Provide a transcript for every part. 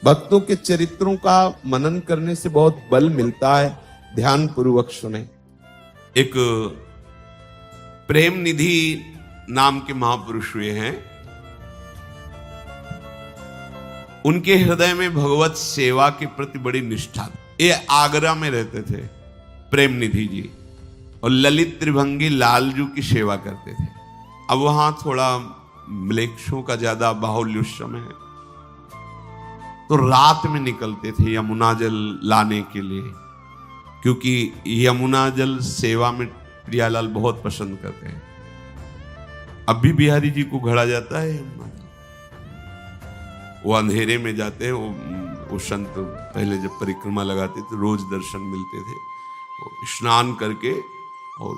भक्तों के चरित्रों का मनन करने से बहुत बल मिलता है। ध्यान पूर्वक सुने। एक प्रेम निधि नाम के महापुरुष हुए हैं। उनके हृदय में भगवत सेवा के प्रति बड़ी निष्ठा थी। ये आगरा में रहते थे प्रेम निधि जी, और ललित त्रिभंगी लालजू की सेवा करते थे। अब वहां थोड़ा म्लेच्छों का ज्यादा बाहुल्य उस समय है, तो रात में निकलते थे यमुना जल लाने के लिए, क्योंकि यमुना जल सेवा में प्रियालाल बहुत पसंद करते हैं। अब भी बिहारी जी को घड़ा जाता है यमुना जल, वो अंधेरे में जाते हैं। वो संत पहले जब परिक्रमा लगाते थे रोज दर्शन मिलते थे। वो स्नान करके और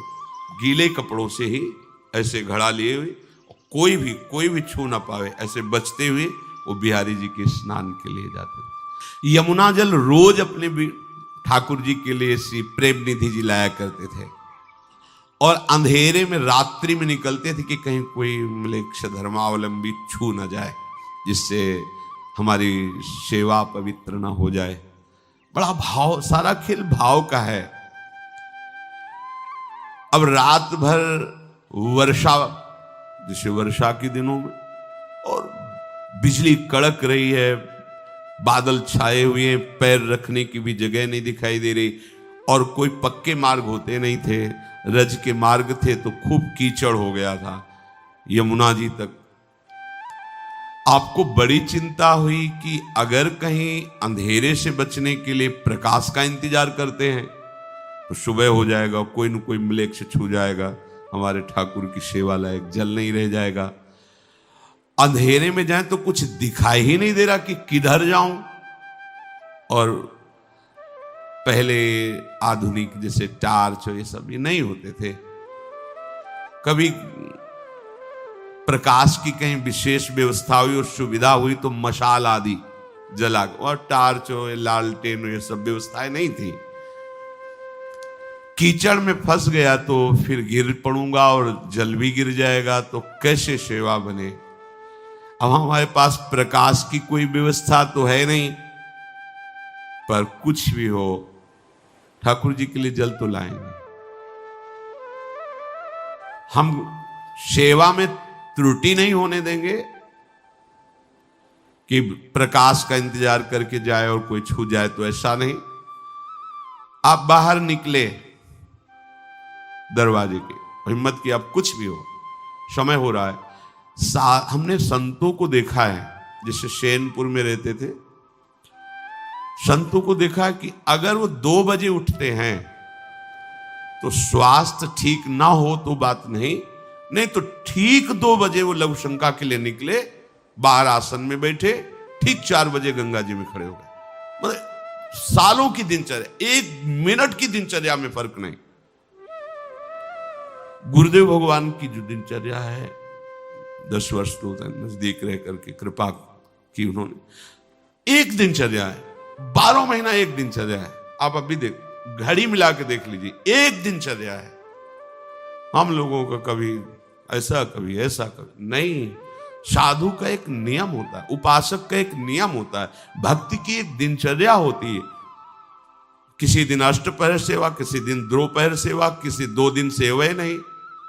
गीले कपड़ों से ही ऐसे घड़ा लिए हुए, कोई भी छू ना पावे, ऐसे बचते हुए वो बिहारी जी के स्नान के लिए जाते थे। यमुना जल रोज अपने ठाकुर जी के लिए श्री प्रेम निधि जी लाया करते थे, और अंधेरे में रात्रि में निकलते थे कि कहीं कोई म्लेच्छ धर्मावलंबी छू ना जाए, जिससे हमारी सेवा पवित्र ना हो जाए। बड़ा भाव, सारा खेल भाव का है। अब रात भर वर्षा, जैसे वर्षा के दिनों में, और बिजली कड़क रही है, बादल छाए हुए हैं, पैर रखने की भी जगह नहीं दिखाई दे रही, और कोई पक्के मार्ग होते नहीं थे, रज के मार्ग थे, तो खूब कीचड़ हो गया था यमुना जी तक। आपको बड़ी चिंता हुई कि अगर कहीं अंधेरे से बचने के लिए प्रकाश का इंतजार करते हैं तो सुबह हो जाएगा, कोई न कोई म्लेच्छ छू जाएगा, हमारे ठाकुर की सेवा लायक जल नहीं रह जाएगा। अंधेरे में जाएं तो कुछ दिखाई ही नहीं दे रहा कि किधर जाऊं। और पहले आधुनिक जैसे टार्च ये सब ये नहीं होते थे, कभी प्रकाश की कहीं विशेष व्यवस्था हुई और सुविधा हुई तो मशाल आदि जला, और टार्च हो, लालटेन हो, ये सब व्यवस्थाएं नहीं थी। कीचड़ में फंस गया तो फिर गिर पड़ूंगा और जल भी गिर जाएगा, तो कैसे सेवा बने। अब हमारे पास प्रकाश की कोई व्यवस्था तो है नहीं, पर कुछ भी हो ठाकुर जी के लिए जल तो लाएंगे। हम सेवा में त्रुटि नहीं होने देंगे कि प्रकाश का इंतजार करके जाए और कोई छू जाए, तो ऐसा नहीं। आप बाहर निकले दरवाजे के, हिम्मत की, आप कुछ भी हो, समय हो रहा है। हमने संतों को देखा है, जैसे शैनपुर में रहते थे, संतों को देखा कि अगर वो 2 बजे उठते हैं तो स्वास्थ्य ठीक ना हो तो बात नहीं तो ठीक 2 बजे वो लघु शंका के लिए निकले, बाहर आसन में बैठे, ठीक 4 बजे गंगा जी में खड़े हो गए। मतलब सालों की दिनचर्या, 1 मिनट की दिनचर्या में फर्क नहीं। गुरुदेव भगवान की जो दिनचर्या है, 10 वर्ष तो नजदीक रह करके कृपा की उन्होंने, एक दिनचर्या है, 12 महीना एक दिनचर्या है। आप अभी देख, घड़ी मिला के देख लीजिए, एक दिनचर्या है। हम लोगों का कभी ऐसा कभी ऐसा कभी नहीं। साधु का एक नियम होता है, उपासक का एक नियम होता है, भक्ति की एक दिनचर्या होती है। किसी दिन अष्टपहर सेवा, किसी दिन द्रोपहर सेवा, किसी 2 दिन सेवा नहीं,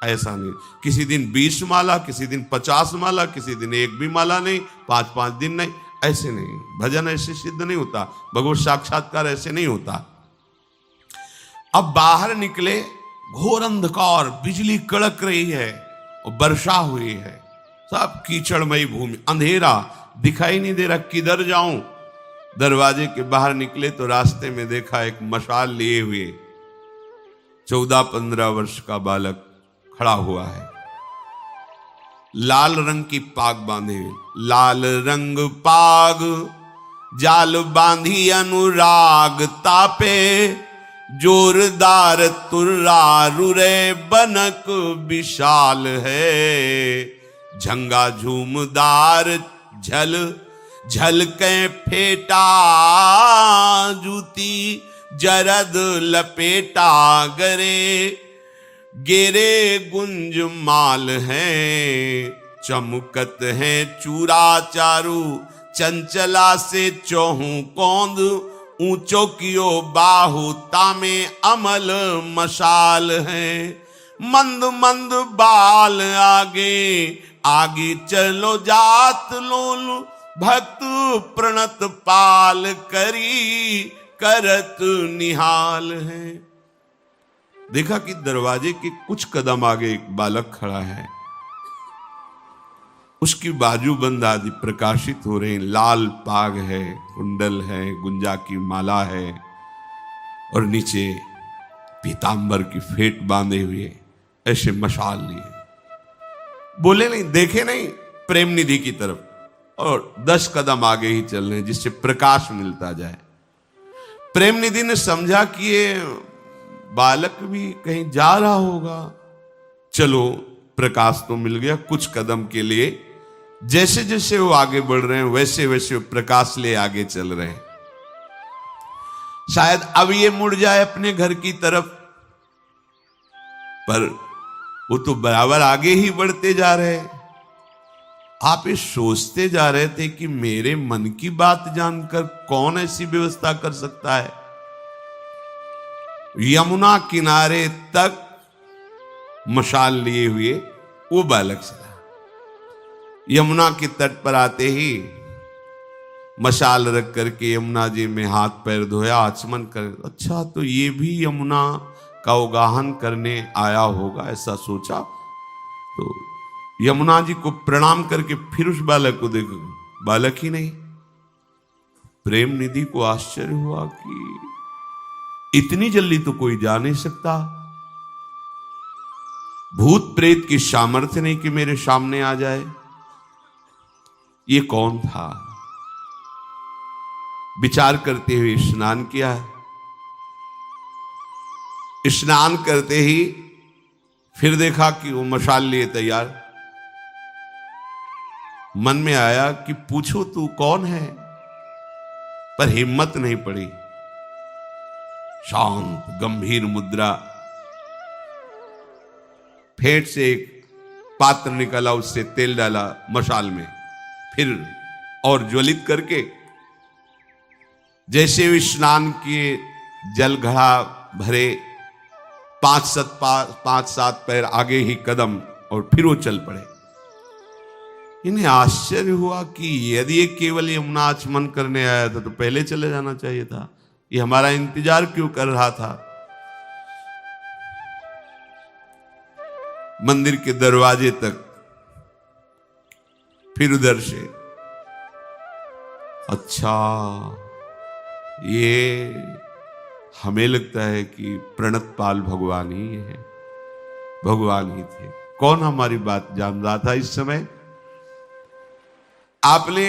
ऐसा नहीं। किसी दिन 20 माला, किसी दिन 50 माला, किसी दिन 1 भी माला नहीं, 5 दिन नहीं, ऐसे नहीं। भजन ऐसे सिद्ध नहीं होता, भगवत साक्षात्कार ऐसे नहीं होता। अब बाहर निकले, घोर अंधकार, बिजली कड़क रही है और वर्षा हुई है, सब कीचड़मयी भूमि, अंधेरा, दिखाई नहीं दे रहा किधर जाऊं। दरवाजे के बाहर निकले तो रास्ते में देखा एक मशाल लिए हुए 14-15 वर्ष का बालक खड़ा हुआ है, लाल रंग की पाग बांधे, लाल रंग पाग जाल बांधी अनुराग तापे, जोरदार तुर्रा रुरे बनक विशाल है, झंगा झूमदार झल झल के फेटा, जूती जरद लपेटा गरे, गेरे गुंज माल हैं, चमकत हैं चूरा चारू चंचला से चौहू कौंद, ऊंचो कियो बाहु तामे अमल मशाल है। मंद मंद बाल आगे, आगे चलो जात लोल, भक्त प्रणत पाल करी करत निहाल है। देखा कि दरवाजे के कुछ कदम आगे एक बालक खड़ा है, उसकी बाजूबंद आदि प्रकाशित हो रहे हैं, लाल पाग है, कुंडल है, गुंजा की माला है और नीचे पीतांबर की फेट बांधे हुए ऐसे मशाल लिए। बोले नहीं, देखे नहीं प्रेम निधि की तरफ, और 10 कदम आगे ही चल रहे हैं जिससे प्रकाश मिलता जाए। प्रेम निधि ने समझा कि ये बालक भी कहीं जा रहा होगा, चलो प्रकाश तो मिल गया। कुछ कदम के लिए जैसे जैसे वो आगे बढ़ रहे हैं वैसे वैसे वो प्रकाश ले आगे चल रहे हैं। शायद अब ये मुड़ जाए अपने घर की तरफ, पर वो तो बराबर आगे ही बढ़ते जा रहे हैं। आप ये सोचते जा रहे थे कि मेरे मन की बात जानकर कौन ऐसी व्यवस्था कर सकता है। यमुना किनारे तक मशाल लिए हुए वो बालक चला। यमुना के तट पर आते ही मशाल रख करके यमुना जी में हाथ पैर धोया, आचमन कर, अच्छा तो ये भी यमुना का उगाहन करने आया होगा, ऐसा सोचा। तो यमुना जी को प्रणाम करके फिर उस बालक को देखो, बालक ही नहीं। प्रेम निधि को आश्चर्य हुआ कि इतनी जल्दी तो कोई जा नहीं सकता, भूत प्रेत की सामर्थ्य नहीं कि मेरे सामने आ जाए। ये कौन था? विचार करते हुए स्नान किया। स्नान करते ही फिर देखा कि वो मशाल लिए तैयार। मन में आया कि पूछो तू कौन है, पर हिम्मत नहीं पड़ी। शांत गंभीर मुद्रा, फेंट से एक पात्र निकाला, उससे तेल डाला मशाल में, फिर और ज्वलित करके जैसे भी स्नान किए, जल घड़ा भरे, 5-7 पैर आगे ही कदम, और फिर वो चल पड़े। इन्हें आश्चर्य हुआ कि यदि ये केवल यमुना आचमन करने आया था तो पहले चले जाना चाहिए था, ये हमारा इंतजार क्यों कर रहा था। मंदिर के दरवाजे तक, फिर उधर से, अच्छा ये हमें लगता है कि प्रणतपाल भगवान ही है, भगवान ही थे। कौन हमारी बात जान रहा था इस समय? आपने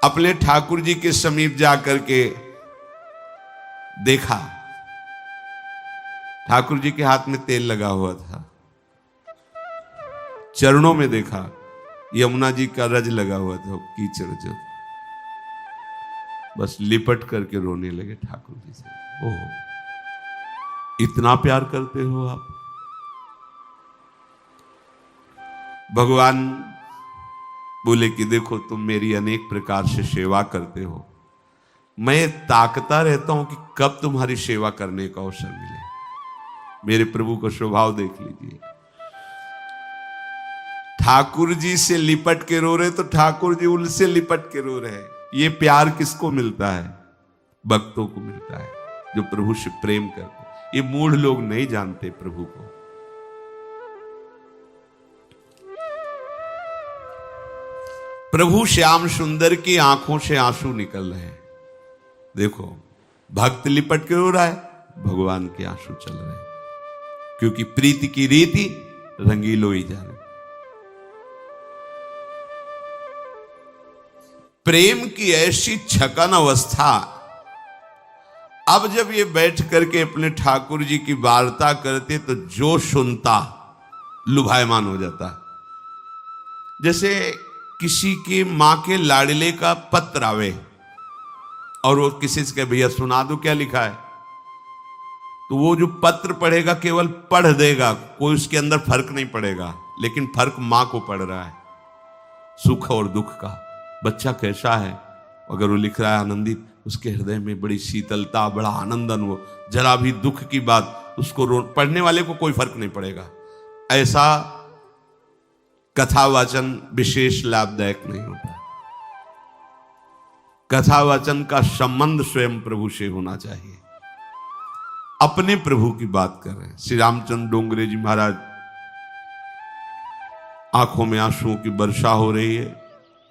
अपने ठाकुर जी के समीप जाकर के देखा, ठाकुर जी के हाथ में तेल लगा हुआ था। चरणों में देखा यमुना जी का रज लगा हुआ था, कीचड़ जो, बस लिपट करके रोने लगे ठाकुर जी से। ओह, इतना प्यार करते हो आप। भगवान बोले कि देखो तुम मेरी अनेक प्रकार से सेवा करते हो, मैं ताकता रहता हूं कि कब तुम्हारी सेवा करने का अवसर मिले। मेरे प्रभु का स्वभाव देख लीजिए, ठाकुर जी से लिपट के रो रहे तो ठाकुर जी उनसे लिपट के रो रहे। ये प्यार किसको मिलता है? भक्तों को मिलता है जो प्रभु से प्रेम करते। ये मूढ़ लोग नहीं जानते प्रभु को। प्रभु श्याम सुंदर की आंखों से आंसू निकल रहे हैं। देखो, भक्त लिपट के रो रहा है, भगवान के आंसू चल रहे हैं, क्योंकि प्रीति की रीति रंगीलो ही जाने। प्रेम की ऐसी छकन अवस्था, अब जब ये बैठ करके अपने ठाकुर जी की वार्ता करते तो जो सुनता लुभायमान हो जाता। जैसे किसी की मां के लाडले का पत्र आवे और वो किसी से कहे भैया सुना दो क्या लिखा है, तो वो जो पत्र पढ़ेगा केवल पढ़ देगा, कोई उसके अंदर फर्क नहीं पड़ेगा, लेकिन फर्क मां को पड़ रहा है। सुख और दुख का। बच्चा कैसा है, अगर वो लिख रहा है आनंदित, उसके हृदय में बड़ी शीतलता, बड़ा आनंद अनुभव। जरा भी दुख की बात उसको पढ़ने वाले को कोई फर्क नहीं पड़ेगा। ऐसा कथावाचन विशेष लाभदायक नहीं होता। कथावाचन का संबंध स्वयं प्रभु से होना चाहिए। अपने प्रभु की बात कर रहे हैं। श्री रामचंद्र डोंगरे जी महाराज, आंखों में आंसुओं की वर्षा हो रही है,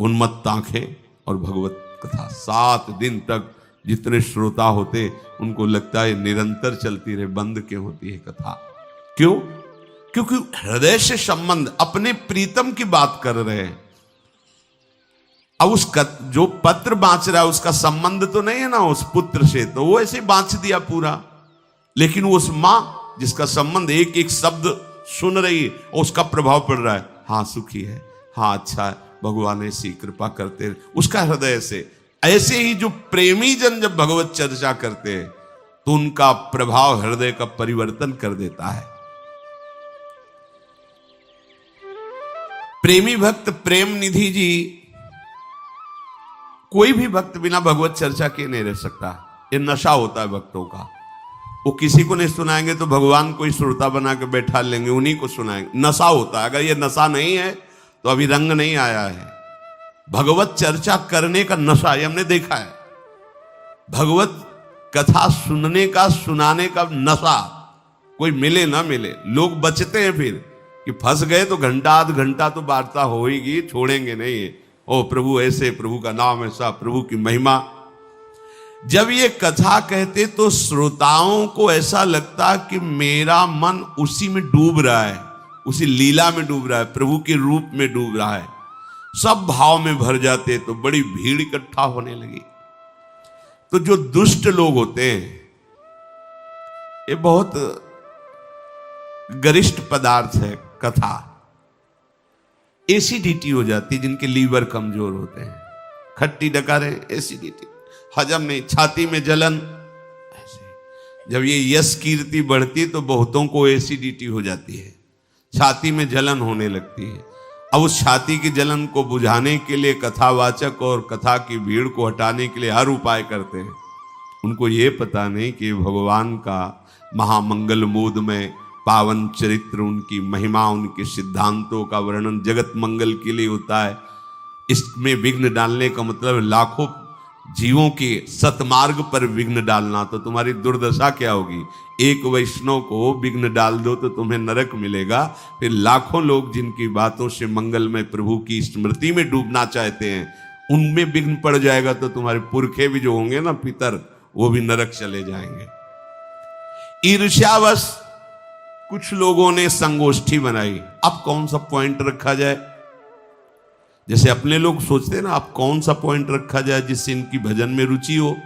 उन्मत्त आंखें और भगवत कथा 7 दिन तक जितने श्रोता होते उनको लगता है निरंतर चलती रहे, बंद क्यों होती है कथा? क्यों? क्योंकि हृदय से संबंध, अपने प्रीतम की बात कर रहे हैं। अब जो पत्र बांच रहा है उसका संबंध तो नहीं है ना उस पुत्र से, तो वो ऐसे बांच दिया पूरा। लेकिन उस मां जिसका संबंध, एक एक शब्द सुन रही है और उसका प्रभाव पड़ रहा है, हाँ सुखी है, हाँ अच्छा है, भगवान ऐसी कृपा करते हैं, उसका हृदय से। ऐसे ही जो प्रेमी जन जब भगवत चर्चा करते हैं तो उनका प्रभाव हृदय का परिवर्तन कर देता है। प्रेमी भक्त प्रेम निधि जी, कोई भी भक्त बिना भगवत चर्चा के नहीं रह सकता। ये नशा होता है भक्तों का। वो किसी को नहीं सुनाएंगे तो भगवान को ही श्रोता बना के बैठा लेंगे, उन्हीं को सुनाएंगे। नशा होता है। अगर ये नशा नहीं है तो अभी रंग नहीं आया है। भगवत चर्चा करने का नशा, ये हमने देखा है। भगवत कथा सुनने का, सुनाने का नशा, कोई मिले ना मिले, लोग बचते हैं फिर कि फंस गए तो घंटा आध घंटा तो वार्ता होएगी, छोड़ेंगे नहीं। ओ प्रभु ऐसे, प्रभु का नाम ऐसा, प्रभु की महिमा। जब ये कथा कहते तो श्रोताओं को ऐसा लगता कि मेरा मन उसी में डूब रहा है, उसी लीला में डूब रहा है, प्रभु के रूप में डूब रहा है। सब भाव में भर जाते तो बड़ी भीड़ इकट्ठा होने लगी। तो जो दुष्ट लोग होते हैं, ये बहुत गरिष्ठ पदार्थ है कथा। एसिडिटी हो जाती, जिनके लीवर कमजोर होते हैं, खट्टी डकारें, एसिडिटी, हजम नहीं, छाती में जलन। जब ये यश कीर्ति बढ़ती तो बहुतों को एसिडिटी हो जाती है, छाती में जलन होने लगती है। अब उस छाती की जलन को बुझाने के लिए कथावाचक और कथा की भीड़ को हटाने के लिए हर उपाय करते हैं। उनको ये पता नहीं कि भगवान का महामंगल मूड में पावन चरित्र, उनकी महिमा, उनके सिद्धांतों का वर्णन जगत मंगल के लिए होता है। इसमें विघ्न डालने का मतलब लाखों जीवों के सतमार्ग पर विघ्न डालना। तो तुम्हारी दुर्दशा क्या होगी? एक वैष्णव को विघ्न डाल दो तो तुम्हें नरक मिलेगा। फिर लाखों लोग जिनकी बातों से मंगल में प्रभु की स्मृति में डूबना चाहते हैं, उनमें विघ्न पड़ जाएगा तो तुम्हारे पुरखे भी जो होंगे ना, पितर, वो भी नरक चले जाएंगे। ईर्ष्यावश कुछ लोगों ने संगोष्ठी बनाई। अब कौन सा पॉइंट रखा जाए? जैसे अपने लोग सोचते हैं ना, अब कौन सा पॉइंट रखा जाए जिससे इनकी भजन में रुचि हो,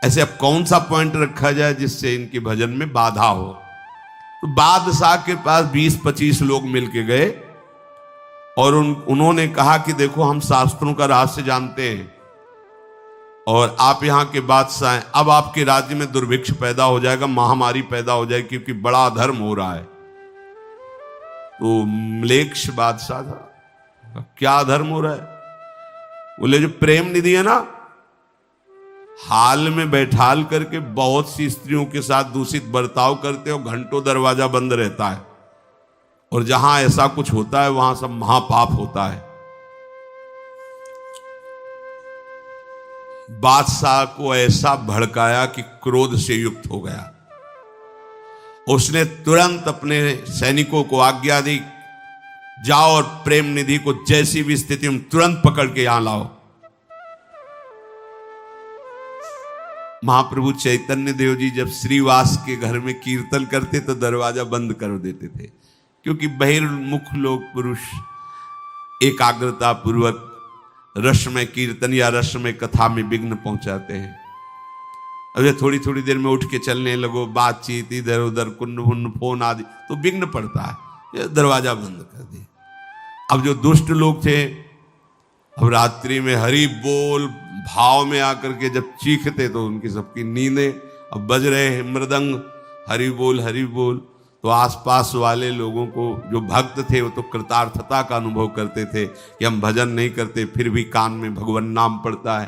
ऐसे अब कौन सा पॉइंट रखा जाए जिससे इनके भजन में बाधा हो। तो बादशाह के पास 20-25 लोग मिलके गए और उन्होंने कहा कि देखो, हम शास्त्रों का रहस्य जानते हैं और आप यहाँ के बादशाह हैं। अब आपके राज्य में दुर्भिक्ष पैदा हो जाएगा, महामारी पैदा हो जाएगी, क्योंकि बड़ा अधर्म हो रहा है। तो म्लेच्छ बादशाह था, क्या धर्म हो रहा है? बोले जो प्रेम निधि है ना, हाल में बैठाल करके बहुत सी स्त्रियों के साथ दूषित बर्ताव करते हो, घंटों दरवाजा बंद रहता है, और जहां ऐसा कुछ होता है वहां सब महापाप होता है। बादशाह को ऐसा भड़काया कि क्रोध से युक्त हो गया। उसने तुरंत अपने सैनिकों को आज्ञा दी, जाओ और प्रेम निधि को जैसी भी स्थिति में तुरंत पकड़ के यहां लाओ। महाप्रभु चैतन्य देव जी जब श्रीवास के घर में कीर्तन करते तो दरवाजा बंद कर देते थे, क्योंकि बहिर्मुख लोग पुरुष एकाग्रता पूर्वक रसमय कीर्तन या रसमय कथा में विघ्न पहुंचाते हैं। अरे थोड़ी थोड़ी देर में उठ के चलने लगो, बातचीत इधर उधर, कुन्न फोन आदि, तो विघ्न पड़ता है। दरवाजा बंद कर दिया। अब जो दुष्ट लोग थे, अब रात्रि में हरि बोल भाव में आकर के जब चीखते तो उनकी सबकी नींदें, अब बज रहे हैं मृदंग, हरि बोल हरि बोल। तो आसपास वाले लोगों को, जो भक्त थे, वो तो कृतार्थता का अनुभव करते थे कि हम भजन नहीं करते फिर भी कान में भगवान नाम पड़ता है।